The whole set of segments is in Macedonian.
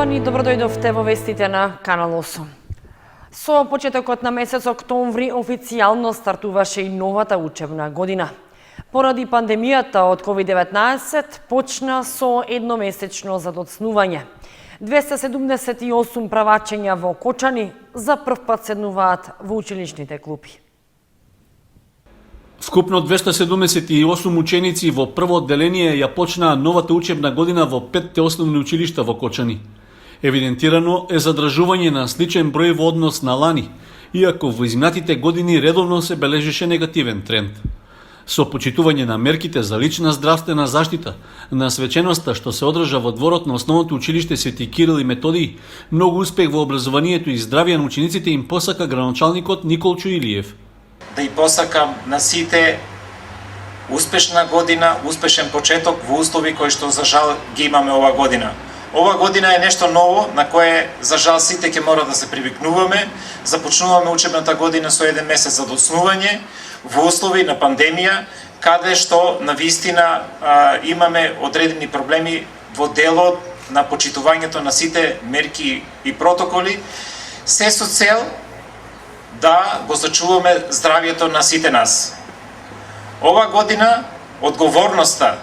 Почитувани, добродојдовте во вестите на Канал 8. Со почетокот на месец октомври официјално стартуваше и новата учебна година. Поради пандемијата од COVID-19 почна со едномесечно задоцнување. 278 правачења во Кочани за прв пат седнуваат во училишните клупи. Вкупно 278 ученици во прво одделение ја почнаа новата учебна година во 5 основни училишта во Кочани. Евидентирано е задржување на сличен број во однос на лани, иако во изминатите години редовно се бележеше негативен тренд. Со почитување на мерките за лична здравствена заштита, на свеченоста што се одржа во дворот на основното училиште Свети Кирил и Методиј, многу успех во образованието и здравје на учениците им посака градоначалникот Николчо Илиев. Да и посакам на сите успешна година, успешен почеток во услови кои што за жал ги имаме ова година. Ова година е нешто ново на кое за жал сите ќе мора да се привикнуваме. Започнуваме учебната година со еден месец задоцнување во услови на пандемија, каде што навистина имаме одредени проблеми во делот на почитувањето на сите мерки и протоколи, се со цел да го зачуваме здравјето на сите нас. Ова година одговорноста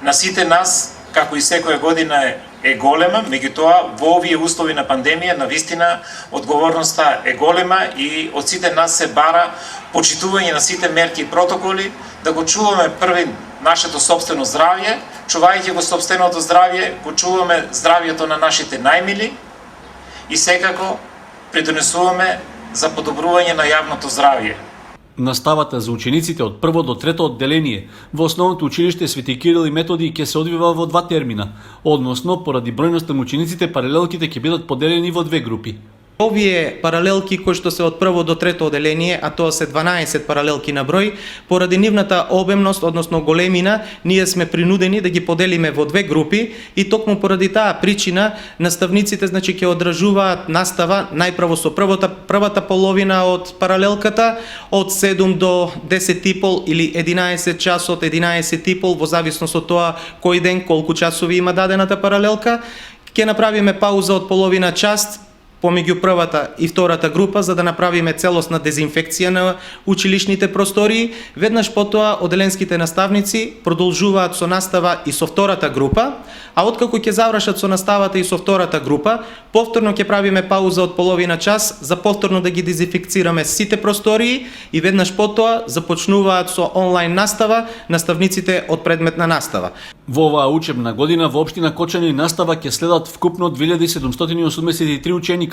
на сите нас, како и секоја година е голема, меѓутоа во овие услови на пандемија навистина одговорноста е голема и од сите нас се бара почитување на сите мерки и протоколи, да го чуваме први нашето сопствено здравје, чувајќи го сопственото здравје, го чуваме здравјето на нашите најмили и секако придонесуваме за подобрување на јавното здравје. Наставата за учениците од прво до трето одделение во основното училиште Свети Кирил и Методиј ќе се одвива во два термина, односно поради бројноста на учениците паралелките ќе бидат поделени во две групи. Овие паралелки кои што се од прво до трето одделение, а тоа се 12 паралелки на број, поради нивната обемност, односно големина, ние сме принудени да ги поделиме во две групи и токму поради таа причина наставниците ќе одржуваат настава најпрво со првата половина од паралелката од 7 до 10:30 или 11 часот, 11:30 во зависност од тоа кој ден колку часови има дадената паралелка. Ќе направиме пауза од половина час помеѓу првата и втората група за да направиме целосна дезинфекција на училишните простории. Веднаш потоа одделенските наставници продолжуваат со настава и со втората група, а откако ќе завршат со наставата и со втората група, повторно ќе правиме пауза од половина час за повторно да ги дезинфекцираме сите простории и веднаш потоа започнуваат со онлайн настава наставниците од предметна настава. Во оваа учебна година во општина Кочани настава ќе следат вкупно 2783 ученика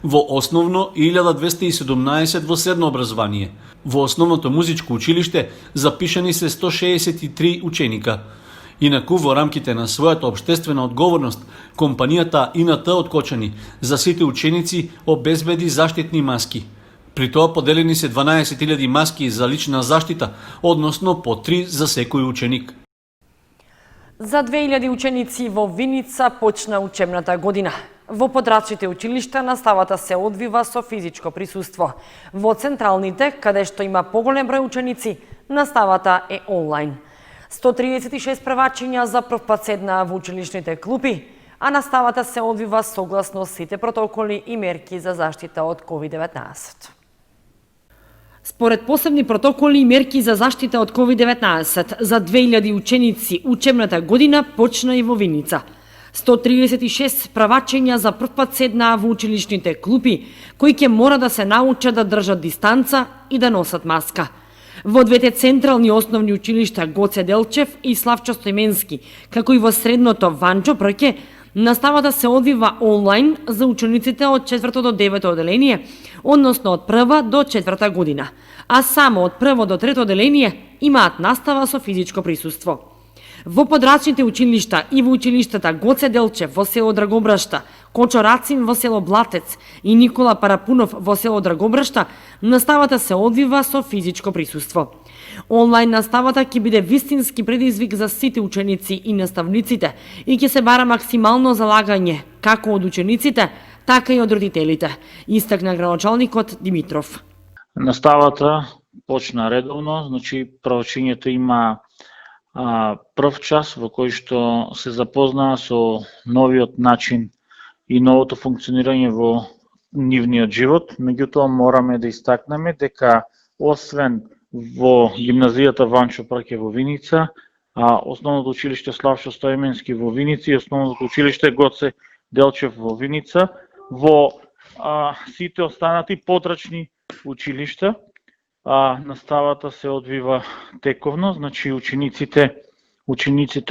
во основно и 1217 во средно образование. Во основното музичко училиште запишани се 163 ученика. Инаку во рамките на својата општествена одговорност, компанијата ИНТ од Кочани за сите ученици обезбеди заштитни маски. При тоа поделени се 12.000 маски за лична заштита, односно по 3 за секој ученик. За 2000 ученици во Виница почна учебната година. Во подрачните училишта наставата се одвива со физичко присуство. Во централните, каде што има поголем број ученици, наставата е онлайн. 136 правачења за прв пат седнаа во училишните клупи, а наставата се одвива согласно сите протоколи и мерки за заштита од COVID-19. Според посебни протоколи и мерки за заштита од COVID-19, за 2000 ученици учебната година почна и во Виница. 136 правачења за прв пат седнаа во училишните клупи, кои ќе мора да се научат да држат дистанца и да носат маска. Во двете централни основни училишта Гоце Делчев и Славчо Стојменски, како и во средното Ванчо Прке, наставата се одвива онлайн за учениците од 4 до 9 одделение, односно од 1 до 4 година, а само од 1 до 3 одделение имаат настава со физичко присуство. Во подрачните училишта и во училиштата Гоце Делчев во село Драгобрашта, Кочо Рацин во село Блатец и Никола Парапунов во село Драгобрашта, наставата се одвива со физичко присуство. Онлайн наставата ќе биде вистински предизвик за сите ученици и наставниците и ќе се бара максимално залагање како од учениците, така и од родителите, истакна градоначалникот Димитров. Наставата почна редовно, правачењето има прв час во кој што се запознаа со новиот начин и новото функционирање во нивниот живот. Меѓутоа мораме да истакнеме дека освен во гимназијата Ванчо Прке во Виница, а основното училиште Славчо Стоименски во Виница и основното училиште Гоце Делчев во Виница, во сите останати потрачни училишта наставата се одвива тековно, значи учениците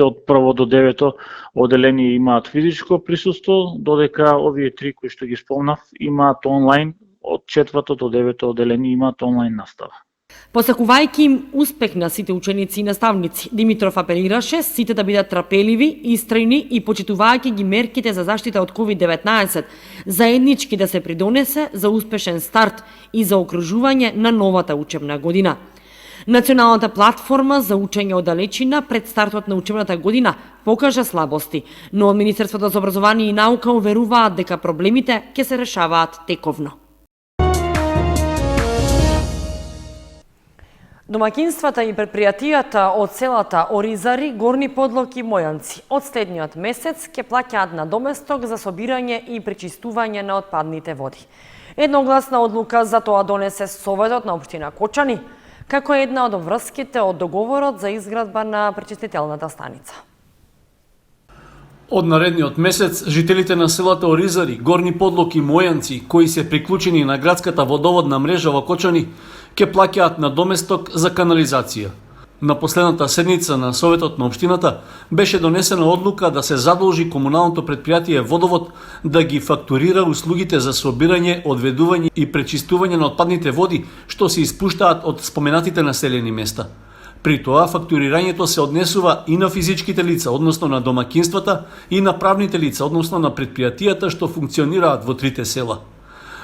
од прво до 9 оделение имаат физичко присуство, додека овие три кои што ги спомнав имаат онлайн, од 4 до 9 оделение имаат онлайн настава. Посакувајќи им успех на сите ученици и наставници, Димитров апелираше сите да бидат трапеливи, истрајни и почитувајќи ги мерките за заштита од COVID-19, заеднички да се придонесе за успешен старт и за окружување на новата учебна година. Националната платформа за учење од далечина пред стартот на учебната година покажа слабости, но Министерството за образование и наука уверуваат дека проблемите ќе се решаваат тековно. Домакинствата и предпријатијата од селата Оризари, Горни Подлог и Мојанци од следниот месец ќе плаќаат надоместок за собирање и пречистување на отпадните води. Едногласна одлука за тоа донесе Советот на општина Кочани, како една од врските од договорот за изградба на пречистителната станица. Од наредниот месец, жителите на селата Оризари, Горни Подлог и Мојанци, кои се приклучени на градската водоводна мрежа во Кочани, ќе плаќаат надоместок за канализација. На последната седница на Советот на општината беше донесена одлука да се задолжи комуналното предпријатие Водовод да ги фактурира услугите за собирање, одведување и пречистување на отпадните води што се испуштаат од споменатите населени места. При тоа фактурирањето се однесува и на физичките лица, односно на домакинствата, и на правните лица, односно на предпријатијата што функционираат во трите села.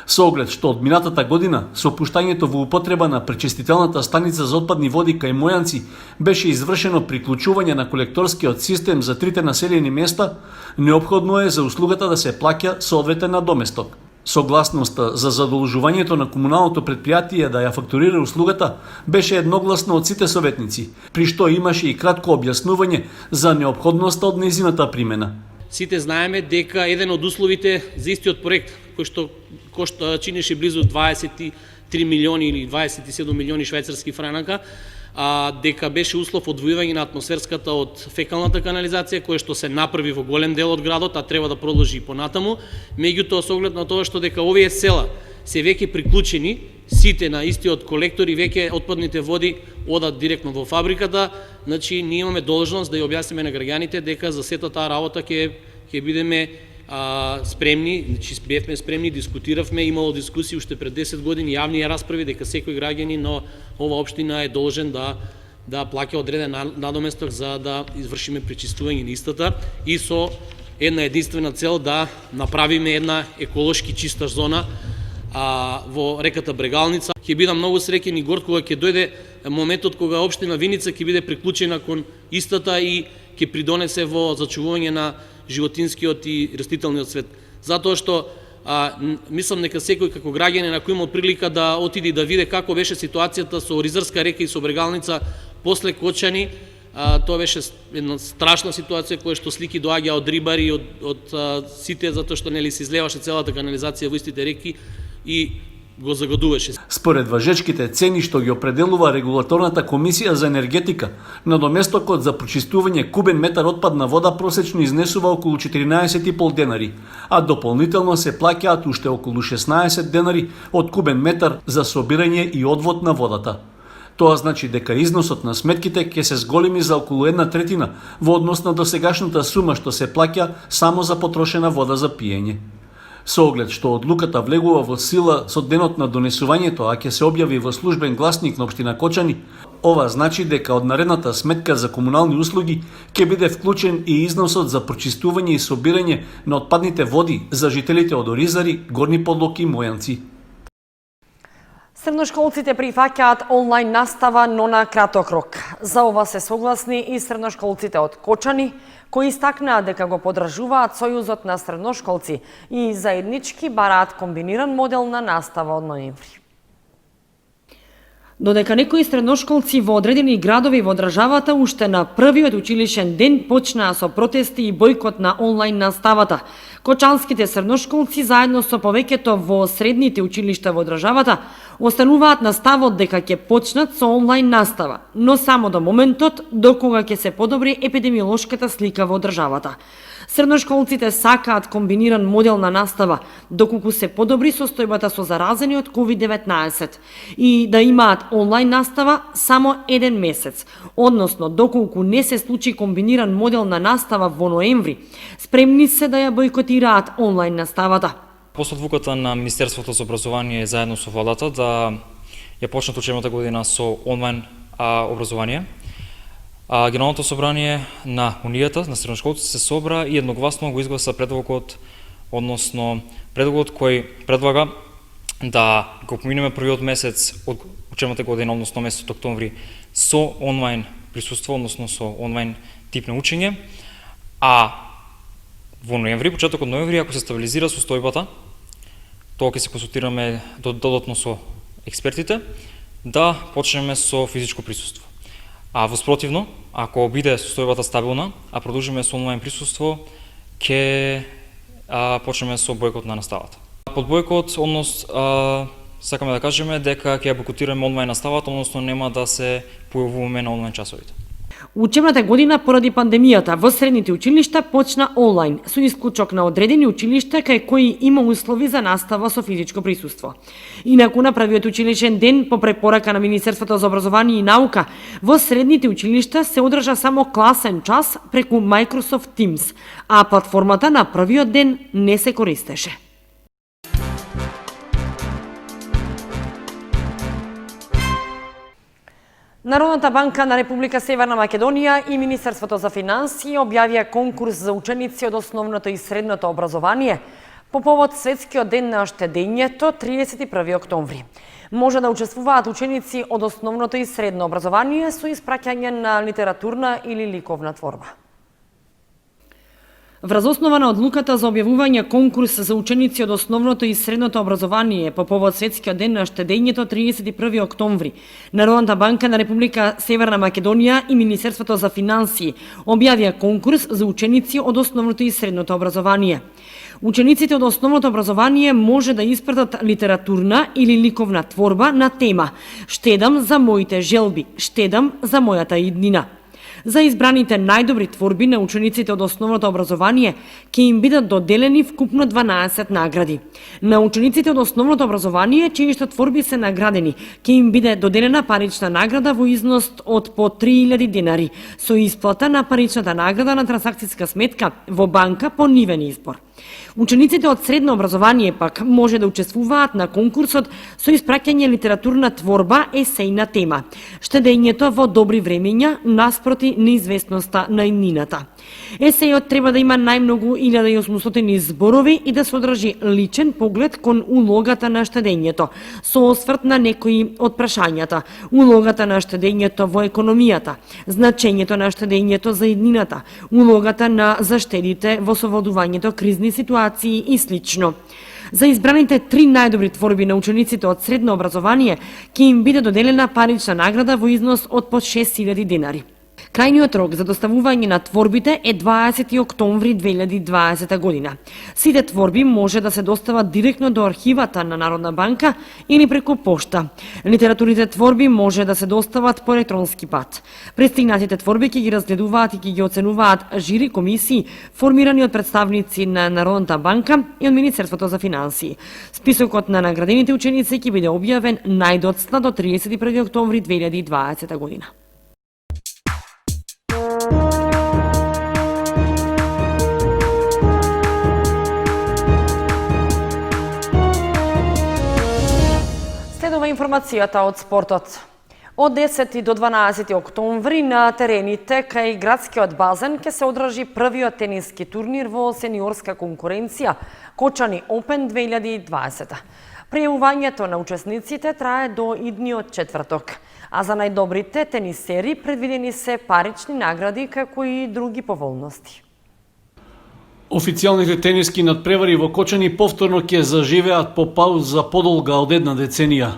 Со оглед што од минатата година со пуштањето во употреба на пречистителната станица за отпадни води кај Мојанци беше извршено приклучување на колекторскиот систем за трите населени места, неопходно е за услугата да се плаќа соодветен надоместок. Согласноста за задолжувањето на комуналното предпријатие да ја фактурира услугата беше едногласно од сите советници, при што имаше и кратко објаснување за неопходноста од нејзината примена. Сите знаеме дека еден од условите за истиот проект, кој што чинеше близу 23 милиони или 27 милиони швајцарски франака, дека беше услов одвојување на атмосферската од фекалната канализација, која што се направи во голем дел од градот, а треба да продолжи и понатаму. Меѓутоа, со оглед на тоа што дека овие села се веќе приклучени, сите на истиот колектор и веќе отпадните води одат директно во фабриката, значи ние имаме должност да ја објасниме на граѓаните дека за сета таа работа ќе бидеме спремни, значи бевме спремни, дискутиравме, имало дискусии уште пред 10 години, јавни расправи дека секој граѓанин на ова општина е должен да плаќа одреден надоместок за да извршиме пречистување на истата и со една единствена цел да направиме една еколошки чиста зона во реката Брегалница. Ќе бидам многу среќен и горд кога ќе дојде моментот кога општина Виница ќе биде приклучена кон истата и ќе придонесе во зачувување на животинскиот и растителниот свет. Затоа што мислам дека секој како граѓанин ако имал прилика да отиде да види како беше ситуацијата со Оризарска река и со Брегалница после Кочани, тоа беше една страшна ситуација која што слики доаѓа од рибари, од сите, затоа што нели се излеваше целата канализација во истите реки и го загадуваше. Според важечките цени што ги определува Регулаторната комисија за енергетика, надоместокот за прочистување кубен метар отпадна вода просечно изнесува околу 14,5 денари, а дополнително се плаќаат уште околу 16 денари од кубен метар за собирање и одвод на водата. Тоа значи дека износот на сметките ќе се зголеми за околу 1/3 во однос на досегашната сума што се плаќа само за потрошена вода за пиење. Со оглед што одлуката влегува во сила со денот на донесувањето, а ќе се објави во службен гласник на општина Кочани, ова значи дека од наредната сметка за комунални услуги ќе биде вклучен и износот за прочистување и собирање на отпадните води за жителите од Оризари, Горни Подлог и Мојанци. Средношколците прифаќаат онлайн настава, но на краток рок. За ова се согласни и средношколците од Кочани, кои истакнаа дека го поддржуваат Сојузот на средношколци и заеднички бараат комбиниран модел на настава од ноември. Додека некои средношколци во одредени градови во државата уште на првиот училишен ден почнаа со протести и бојкот на онлайн наставата, кочанските средношколци заедно со повеќето во средните училишта во државата остануваат на ставот дека ќе почнат со онлайн настава, но само до моментот до кога ќе се подобри епидемиолошката слика во државата. Средношколците сакаат комбиниран модел на настава, доколку се подобри состојбата со заразени од COVID-19 и да имаат онлайн настава само еден месец, односно доколку не се случи комбиниран модел на настава во ноември, спремни се да ја бојкотираат онлайн наставата. После одлуката на Министерството за образование заедно со владата да ја почнат учебната година со онлайн образование, Генералното собрание на Унијата на средношколците се собра и едногласно го изгласа предлогот, односно предлогот кој предлага да го поминеме првиот месец од учебната година, односно месецот октомври, со онлайн присуство, односно со онлайн тип на учење, а во ноември, почетокот ноември, ако се стабилизира состојбата, тоа ќе се консултираме додатно со експертите, да почнеме со физичко присуство. А воспротивно, ако биде состојбата стабилна, а продолжиме со онлайн присуство, ќе почнеме со бојкот на наставата. Под бојкот, сакаме да кажеме дека ќе ја бойкотираме онлайн наставата, односно нема да се појавуваме на онлайн часовите. Учебната година поради пандемијата во средните училишта почна онлайн, со исклучок на одредени училишта кај кои има услови за настава со физичко присуство. Инаку на првиот училишен ден, по препорака на Министерството за образование и наука, во средните училишта се одржа само класен час преку Microsoft Teams, а платформата на првиот ден не се користеше. Народната банка на Република Северна Македонија и Министерството за финансии објавија конкурс за ученици од основното и средното образование по повод Светскиот ден на штедењето 31 октомври. Може да учествуваат ученици од основното и средно образование со испраќање на литературна или ликовна творба. Врз основа на одлуката за објавување конкурс за ученици од основното и средното образование по повод Светскиот ден на штедењето 31 октомври, Народната банка на Република Северна Македонија и Министерството за финансии објавија конкурс за ученици од основното и средното образование. Учениците од основното образование може да испратат литературна или ликовна творба на тема "Штедам за моите желби, штедам за мојата иднина". За избраните најдобри творби на учениците од основното образование ќе им бидат доделени вкупно 12 награди. На учениците од основното образование, чии што творби се наградени, ќе им биде доделена парична награда во износ од по 3000 денари, со исплата на паричната награда на трансакцијска сметка во банка по нивен избор. Учениците од средно образование пак може да учествуваат на конкурсот со испраќање литературна творба есејна тема "Штедењето во добри времења наспроти неизвестноста на иднината". Есејот треба да има најмногу 1800 зборови и да содржи личен поглед кон улогата на штедењето, со осврт на некои од прашањата, улогата на штедењето во економијата, значењето на штедењето за иднината, улогата на заштедите во совладувањето кризни ситуации и слично. За избраните 3 најдобри творби на учениците од средно образование ќе им биде доделена парична награда во износ од по 6000 денари. Крајниот рок за доставување на творбите е 20 октомври 2020 година. Сите творби може да се достават директно до архивата на Народна банка или преку пошта. Литературните творби може да се достават по електронски пат. Пристигнатите творби ќе ги разгледуваат и ќе ги оценуваат жири комисии формирани од представници на Народната банка и од Министерството за финансии. Списокот на наградените ученици ќе биде објавен најдоцна до 31 октомври 2020 година. Следува информацијата од спортот. Од 10 до 12 октомври на терените кај градскиот базен ќе се одржи првиот тениски турнир во сениорска конкуренција Кочани Open 2020. Пријавувањето на учесниците трае до идниот четврток, а за најдобрите тенисери предвидени се парични награди како и други поволности. Официјалните тениски надпревари во Кочани повторно ќе заживеат по пауза подолга од една деценија.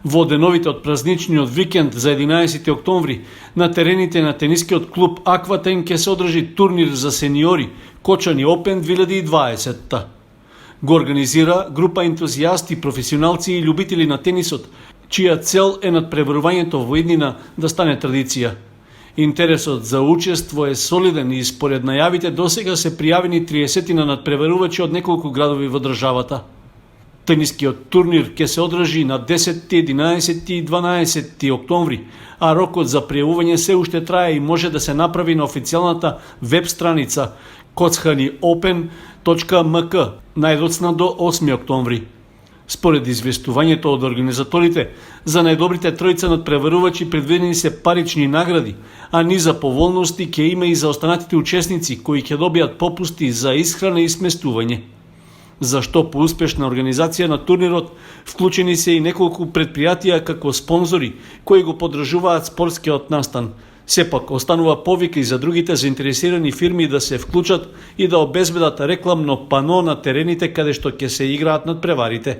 Во деновите од празничниот викенд за 11 октомври на терените на тенискиот клуб Акватен ќе се одржи турнир за сениори Кочани Опен 2020. Го организира група ентузијасти, професионалци и љубители на тенисот, чија цел е надпреварувањето во иднина да стане традиција. Интересот за учество е солиден и според најавите досега се пријавени 30 на надпреварувачи од неколку градови во државата. Тенискиот турнир ќе се одржи на 10, 11 и 12 октомври, а рокот за пријавување се уште трае и може да се направи на официјалната веб страница kockaniopen.mk најдоцна до 8 октомври. Според известувањето од организаторите, за најдобрите тројца надпреварувачи предвидени се парични награди, а низа поволности ќе има и за останатите учесници кои ќе добијат попусти за исхрана и сместување. Зашто по успешна организација на турнирот вклучени се и неколку предпријатија како спонзори кои го поддржуваат спортскиот настан. Сепак останува повик и за другите заинтересирани фирми да се вклучат и да обезбедат рекламно пано на терените каде што ќе се играат надпреварите.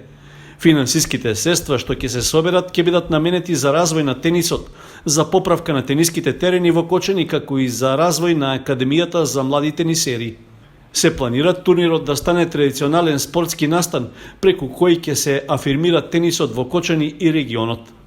Финансиските средства што ќе се соберат ќе бидат наменети за развој на тенисот, за поправка на тениските терени во Кочани, како и за развој на Академијата за млади тенисери. Се планира турнирот да стане традиционален спортски настан, преку кој ќе се афирмира тенисот во Кочани и регионот.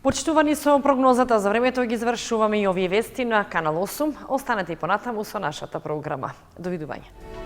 Почитувани, со прогнозата за времето ги завршуваме и овие вести на Канал 8. Останете и понатаму со нашата програма. Довидување.